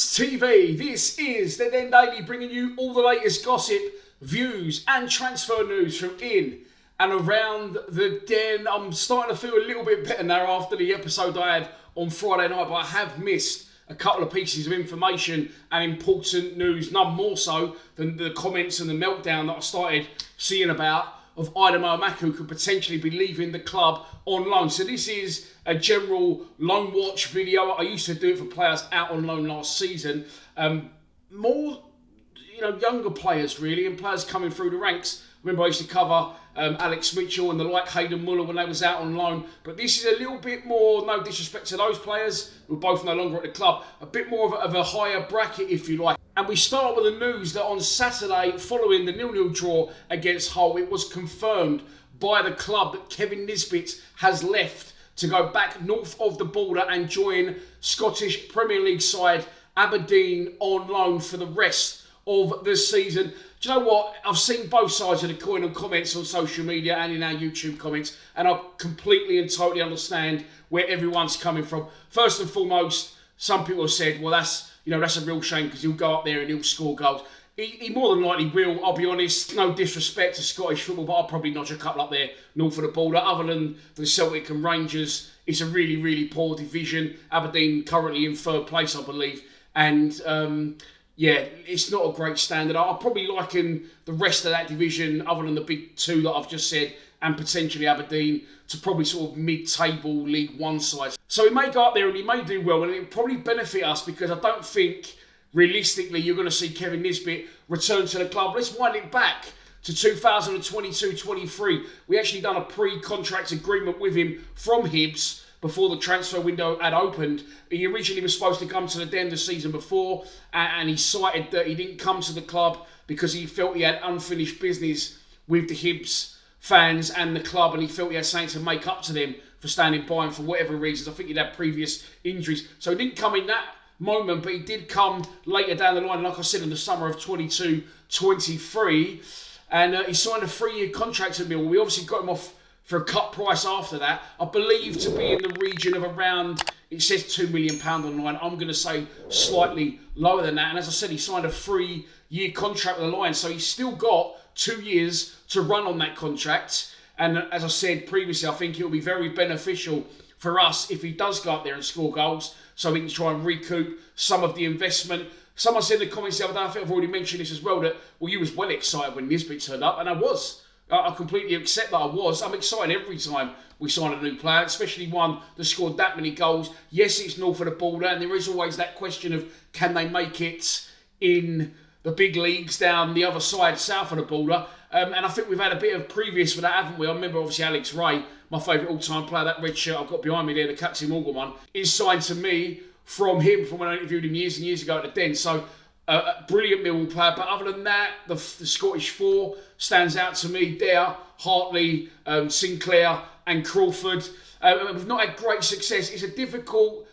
TV. This is the Den Daily, bringing you all the latest gossip, views and transfer news from in and around the Den. I'm starting to feel a little bit better now after the episode I had on Friday night, but I have missed a couple of pieces of information and important news, none more so than the comments and the meltdown that I started seeing about of Aidomo Emakhu could potentially be leaving the club on loan. So this is a general loan watch video. I used to do it for players out on loan last season. More, younger players really, and players coming through the ranks. Remember I used to cover Alex Mitchell and the like Aidomo when they was out on loan. But this is a little bit more, no disrespect to those players who are both no longer at the club, a bit more of a higher bracket if you like. And we start with the news that on Saturday, following the 0-0 draw against Hull, it was confirmed by the club that Kevin Nisbet has left to go back north of the border and join Scottish Premier League side Aberdeen on loan for the rest of the season. Do you know what? I've seen both sides of the coin and comments on social media and in our YouTube comments, and I completely and totally understand where everyone's coming from. First and foremost, some people have said, well, that's a real shame because he'll go up there and he'll score goals. He more than likely will, I'll be honest. No disrespect to Scottish football, but I'll probably notch a couple up there north of the border. Other than the Celtic and Rangers, it's a really, really poor division. Aberdeen currently in third place, I believe. And it's not a great standard. I'll probably liken the rest of that division, other than the big two that I've just said, and potentially Aberdeen, to probably sort of mid-table League One side. So he may go up there and he may do well, and it'll probably benefit us because I don't think, realistically, you're going to see Kevin Nisbet return to the club. Let's wind it back to 2022-23. We actually done a pre-contract agreement with him from Hibs before the transfer window had opened. He originally was supposed to come to the Den the season before, and he cited that he didn't come to the club because he felt he had unfinished business with the Hibs fans and the club, and he felt he had something to make up to them for standing by him for whatever reasons. I think he'd had previous injuries. So he didn't come in that moment, but he did come later down the line, like I said, in the summer of 22-23, and he signed a 3-year contract at Millwall. We obviously got him off for a cut price after that. I believe to be in the region of around, it says £2 million online. I'm going to say slightly lower than that. And as I said, he signed a 3-year contract with the Lions. So he's still got 2 years to run on that contract. And as I said previously, I think it will be very beneficial for us if he does go up there and score goals, so we can try and recoup some of the investment. Someone said in the comments the other day, I think I've already mentioned this as well, that, well, you was well excited when Nisbet turned up, and I was. I completely accept that I was. I'm excited every time we sign a new player, especially one that scored that many goals. Yes, it's north of the border, and there is always that question of can they make it in the big leagues down the other side, south of the border. And I think we've had a bit of previous with that, haven't we? I remember obviously Alex Ray, my favourite all-time player, that red shirt I've got behind me there, the Captain Morgan one, is signed to me from him from when I interviewed him years and years ago at the Den. So a brilliant Millwall player, but other than that, the Scottish four stands out to me there. Hartley, Sinclair and Crawford. We've not had great success. It's a difficult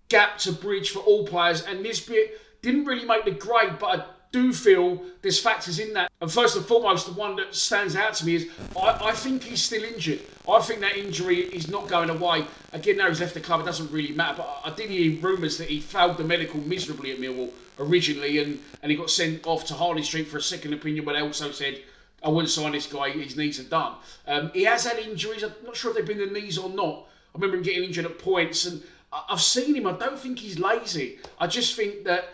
gap to bridge for all players, and Nisbet didn't really make the grade, but I do feel there's factors in that. And first and foremost, the one that stands out to me is I think he's still injured. I think that injury is not going away. Again, now he's left the club, it doesn't really matter, but I did hear rumours that he failed the medical miserably at Millwall originally, and he got sent off to Harley Street for a second opinion, but they also said, I wouldn't sign this guy, his knees are done. He has had injuries, I'm not sure if they've been the knees or not. I remember him getting injured at points, and I've seen him, I don't think he's lazy. I just think that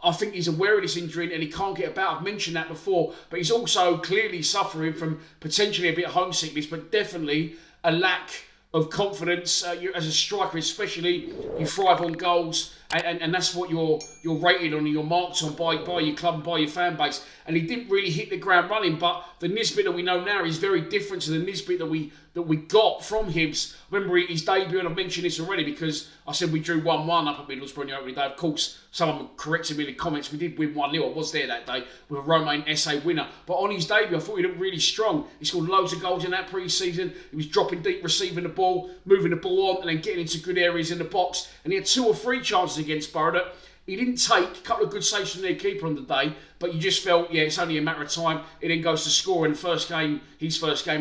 I think he's aware of this injury and he can't get about. I've mentioned that before, but he's also clearly suffering from potentially a bit of homesickness, but definitely a lack of confidence. As a striker especially, you thrive on goals, and that's what you're rated on and you're marked on by your club and by your fan base. And he didn't really hit the ground running, but the Nisbet that we know now is very different to the Nisbet that we got from Hibs. Remember his debut, and I've mentioned this already because I said we drew 1-1 up at Middlesbrough on the opening day. Of course, someone corrected me in the comments. We did win 1-0. I was there that day with a Romain SA winner. But on his debut, I thought he looked really strong. He scored loads of goals in that pre-season. He was dropping deep, receiving the ball, moving the ball on, and then getting into good areas in the box. And he had 2 or 3 chances against Borough that he didn't take. A couple of good saves from their keeper on the day, but you just felt, it's only a matter of time. It then goes to score in his first game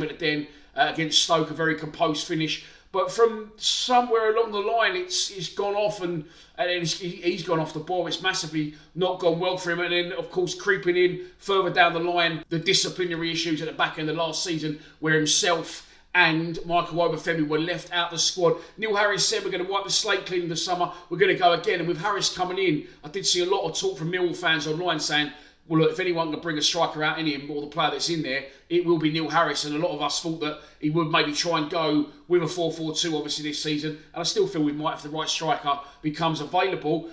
at the Den. against Stoke, a very composed finish. But from somewhere along the line, it's gone off and he's gone off the ball. It's massively not gone well for him. And then, of course, creeping in further down the line, the disciplinary issues at the back end of last season, where himself and Michael Obafemi were left out the squad. Neil Harris said we're going to wipe the slate clean this summer. We're going to go again. And with Harris coming in, I did see a lot of talk from Millwall fans online saying, well, look, if anyone can bring a striker out in him or the player that's in there, it will be Neil Harris. And a lot of us thought that he would maybe try and go with a 4-4-2, obviously, this season. And I still feel we might, if the right striker becomes available,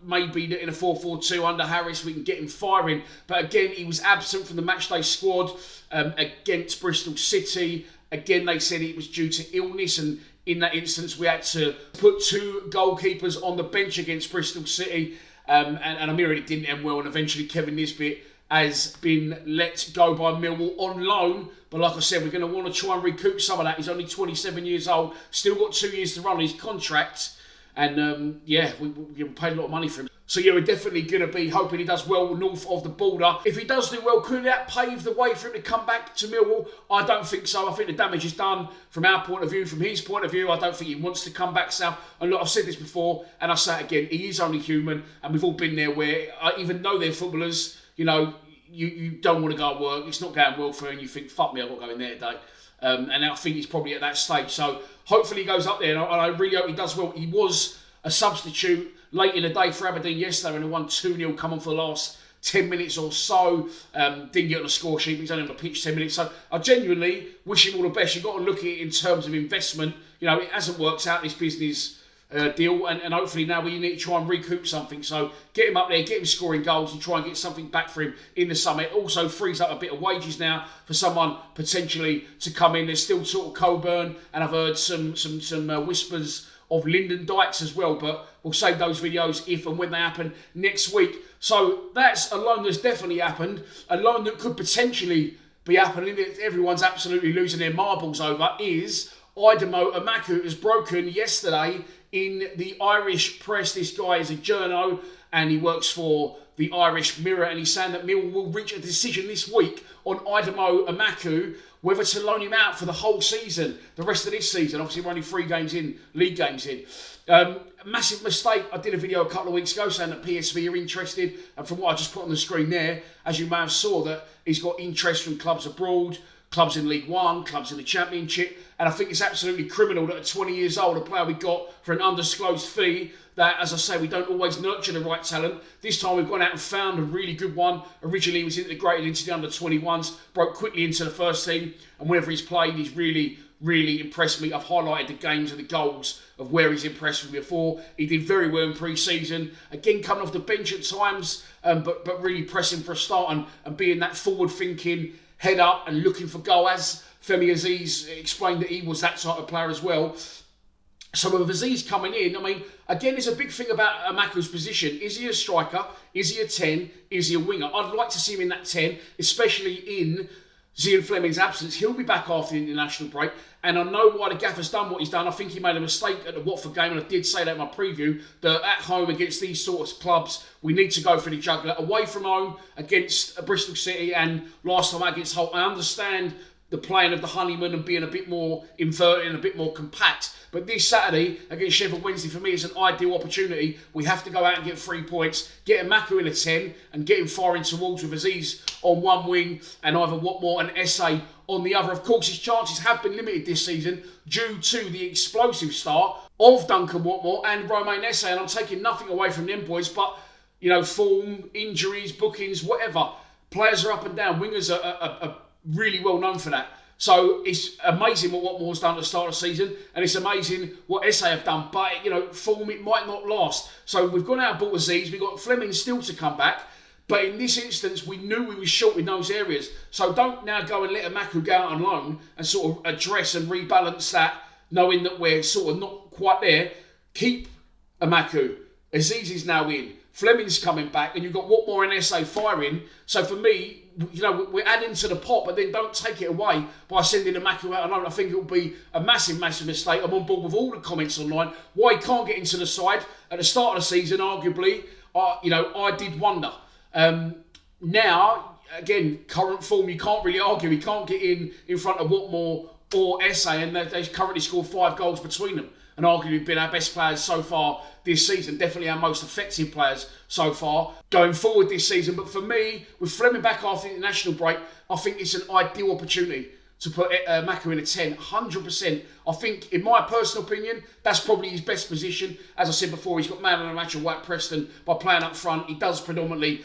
maybe in a 4-4-2 under Harris, we can get him firing. But again, he was absent from the matchday squad against Bristol City. Again, they said it was due to illness, and in that instance, we had to put 2 goalkeepers on the bench against Bristol City. And I'm hearing it didn't end well, and eventually Kevin Nisbet has been let go by Millwall on loan. But like I said, we're going to want to try and recoup some of that. He's only 27 years old, still got 2 years to run on his contract. And we paid a lot of money for him. So yeah, we're definitely going to be hoping he does well north of the border. If he does do well, could that pave the way for him to come back to Millwall? I don't think so. I think the damage is done from our point of view, from his point of view. I don't think he wants to come back south. And look, I've said this before, and I say it again, he is only human, and we've all been there where, even though they're footballers, you don't want to go to work, it's not going well for him, and you think, fuck me, I've got to go in there today. And I think he's probably at that stage. So hopefully he goes up there, and I really hope he does well. He was a substitute late in the day for Aberdeen yesterday when they won 2-0, come on for the last 10 minutes or so. Didn't get on the score sheet, but he's only on the pitch 10 minutes. So I genuinely wish him all the best. You've got to look at it in terms of investment. It hasn't worked out, this business deal, and hopefully now we need to try and recoup something. So get him up there, get him scoring goals, and try and get something back for him in the summer. It also frees up a bit of wages now for someone potentially to come in. There's still talk of Coburn, and I've heard some whispers of Lyndon Dykes as well, but we'll save those videos if and when they happen next week. So that's a loan that's definitely happened, a loan that could potentially be happening, that everyone's absolutely losing their marbles over, is Aidomo Emakhu has broken yesterday in the Irish press. This guy is a journo and he works for the Irish Mirror, and he's saying that Millwall will reach a decision this week on Aidomo Emakhu, whether to loan him out for the whole season, the rest of this season. Obviously, we're only 3 games in, league games in. Massive mistake. I did a video a couple of weeks ago saying that PSV are interested, and from what I just put on the screen there, as you may have saw, that he's got interest from clubs abroad, clubs in League One, clubs in the Championship, and I think it's absolutely criminal that at 20 years old, a player we got for an undisclosed fee, that, as I say, we don't always nurture the right talent. This time we've gone out and found a really good one. Originally he was integrated into the under-21s, broke quickly into the first team, and whenever he's played, he's really, really impressed me. I've highlighted the games and the goals of where he's impressed me before. He did very well in pre-season. Again, coming off the bench at times, but really pressing for a start and being that forward-thinking, head up and looking for goal, as Femi Aziz explained that he was that type of player as well. So with Aziz coming in, again, there's a big thing about Emakhu's position. Is he a striker? Is he a 10? Is he a winger? I'd like to see him in that 10, especially in Zian Fleming's absence. He'll be back after the international break, and I know why the gaffer's done what he's done. I think he made a mistake at the Watford game, and I did say that in my preview, that at home against these sorts of clubs, we need to go for the jugular. Away from home against Bristol City and last time against Hull, I understand the playing of the Honeyman and being a bit more inverted and a bit more compact. But this Saturday against Sheffield Wednesday, for me, is an ideal opportunity. We have to go out and get 3 points, get Emakhu in a 10 and get him firing towards with Aziz on one wing and either Watmore and Esse on the other. Of course, his chances have been limited this season due to the explosive start of Duncan Watmore and Romain Esse, and I'm taking nothing away from them boys, but, form, injuries, bookings, whatever. Players are up and down. Wingers are really well known for that. So it's amazing what Watmore's done at the start of the season, and it's amazing what Esse have done. But, form, it might not last. So we've gone out and bought Aziz. We've got Fleming still to come back. But in this instance, we knew we were short in those areas. So don't now go and let Emakhu go out on loan and sort of address and rebalance that, knowing that we're sort of not quite there. Keep Emakhu. Aziz is now in. Fleming's coming back, and you've got Watmore and Esse firing. So for me, we're adding to the pot, but then don't take it away by sending Emakhu out alone. I think it will be a massive, massive mistake. I'm on board with all the comments online. Why he can't get into the side at the start of the season, arguably, I did wonder. Now, again, current form, you can't really argue. He can't get in front of Watmore or Esse, and they currently scored 5 goals between them, and arguably been our best players so far this season, definitely our most effective players so far going forward this season. But for me, with Fleming back after the international break, I think it's an ideal opportunity to put Emakhu in a 10, 100%. I think, in my personal opinion, that's probably his best position. As I said before, he's got man of the match at White Preston by playing up front. He does predominantly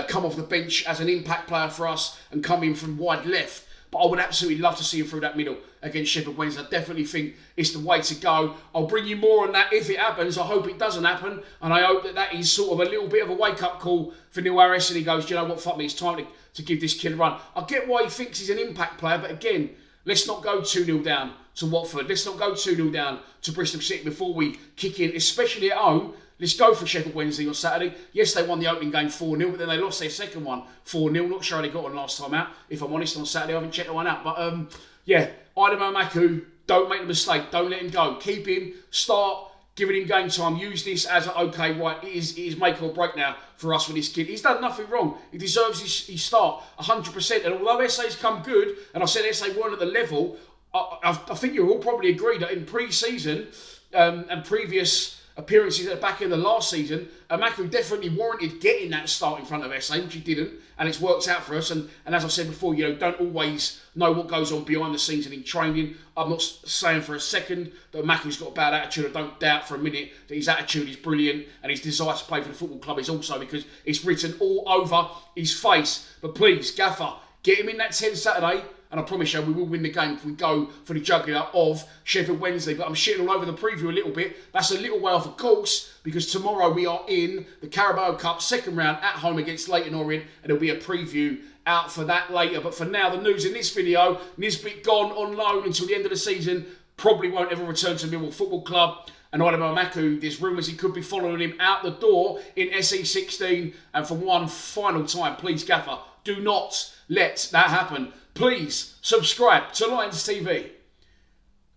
come off the bench as an impact player for us and come in from wide left. But I would absolutely love to see him through that middle against Sheffield Wednesday. I definitely think it's the way to go. I'll bring you more on that if it happens. I hope it doesn't happen. And I hope that is sort of a little bit of a wake-up call for Neil Harris. And he goes, you know what, fuck me, it's time to give this kid a run. I get why he thinks he's an impact player. But again, let's not go 2-0 down to Watford. Let's not go 2-0 down to Bristol City before we kick in, especially at home. Let's go for Sheffield Wednesday on Saturday. Yes, they won the opening game 4-0, but then they lost their second one 4-0. Not sure how they got on last time out. If I'm honest, on Saturday, I haven't checked that one out. But yeah, Aidomo Emakhu, don't make the mistake. Don't let him go. Keep him. Start giving him game time. Use this as, okay, right, it is make or break now for us with this kid. He's done nothing wrong. He deserves his start 100%. And although Esse's come good, and I said Esse weren't at the level, I think you'll all probably agree that in pre-season and previous appearances at the back end of the last season, Emakhu definitely warranted getting that start in front of Esse, which he didn't, and it's worked out for us. And as I said before, don't always know what goes on behind the scenes and in training. I'm not saying for a second that Emakhu's got a bad attitude. I don't doubt for a minute that his attitude is brilliant and his desire to play for the football club is also, because it's written all over his face. But please, Gaffer, get him in that 10 Saturday. And I promise you, we will win the game if we go for the jugular of Sheffield Wednesday. But I'm shitting all over the preview a little bit. That's a little way off, of course, because tomorrow we are in the Carabao Cup second round at home against Leyton Orient, and there'll be a preview out for that later. But for now, the news in this video: Nisbet gone on loan until the end of the season. Probably won't ever return to Millwall Football Club. And Aidomo Emakhu, there's rumours he could be following him out the door in SE16. And for one final time, please, Gaffer, do not let that happen. Please subscribe to Lions TV.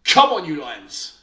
Come on, you Lions.